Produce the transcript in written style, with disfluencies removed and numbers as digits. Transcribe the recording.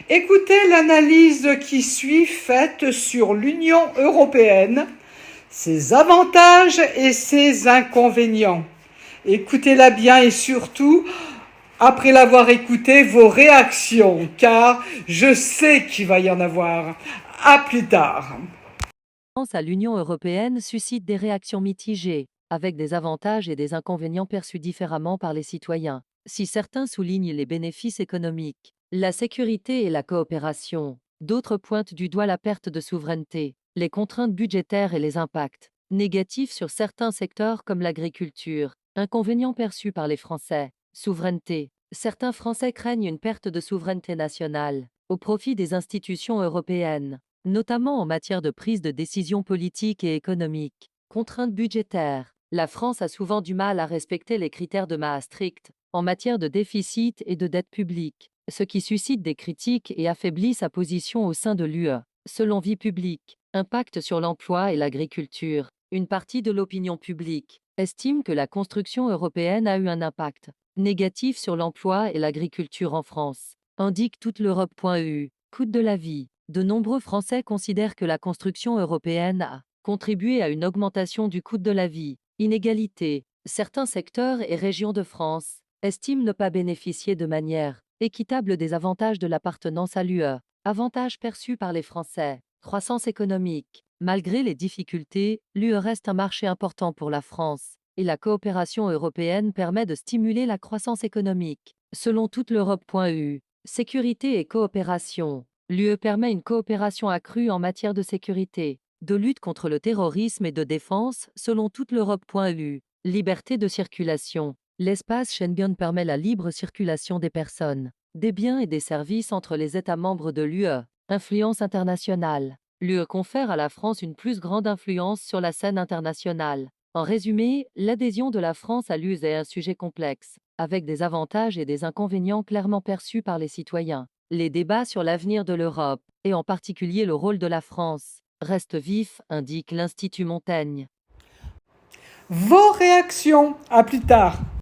Écoutez l'analyse qui suit faite sur l'Union européenne, ses avantages et ses inconvénients. Écoutez-la bien et surtout, après l'avoir écoutée, vos réactions, car je sais qu'il va y en avoir. À plus tard. À l'Union européenne suscite des réactions mitigées, avec des avantages et des inconvénients perçus différemment par les citoyens. Si certains soulignent les bénéfices économiques, la sécurité et la coopération, d'autres pointent du doigt la perte de souveraineté, les contraintes budgétaires et les impacts négatifs sur certains secteurs comme l'agriculture, inconvénients perçus par les Français, souveraineté. Certains Français craignent une perte de souveraineté nationale au profit des institutions européennes, notamment en matière de prise de décision politique et économique. Contraintes budgétaires. La France a souvent du mal à respecter les critères de Maastricht en matière de déficit et de dette publique, ce qui suscite des critiques et affaiblit sa position au sein de l'UE. Selon Vie publique, impact sur l'emploi et l'agriculture. Une partie de l'opinion publique estime que la construction européenne a eu un impact négatif sur l'emploi et l'agriculture en France, indique toute l'Europe.eu. Coût de la vie. De nombreux Français considèrent que la construction européenne a contribué à une augmentation du coût de la vie. Inégalité. Certains secteurs et régions de France estiment ne pas bénéficier de manière équitable des avantages de l'appartenance à l'UE. Avantages perçus par les Français. Croissance économique. Malgré les difficultés, l'UE reste un marché important pour la France, et la coopération européenne permet de stimuler la croissance économique. Selon toute l'Europe.eu. Sécurité et coopération. L'UE permet une coopération accrue en matière de sécurité, de lutte contre le terrorisme et de défense, selon toute l'Europe.eu. Liberté de circulation. L'espace Schengen permet la libre circulation des personnes, des biens et des services entre les États membres de l'UE. Influence internationale. L'UE confère à la France une plus grande influence sur la scène internationale. En résumé, l'adhésion de la France à l'UE est un sujet complexe, avec des avantages et des inconvénients clairement perçus par les citoyens. Les débats sur l'avenir de l'Europe, et en particulier le rôle de la France, restent vifs, indique l'Institut Montaigne. Vos réactions. À plus tard.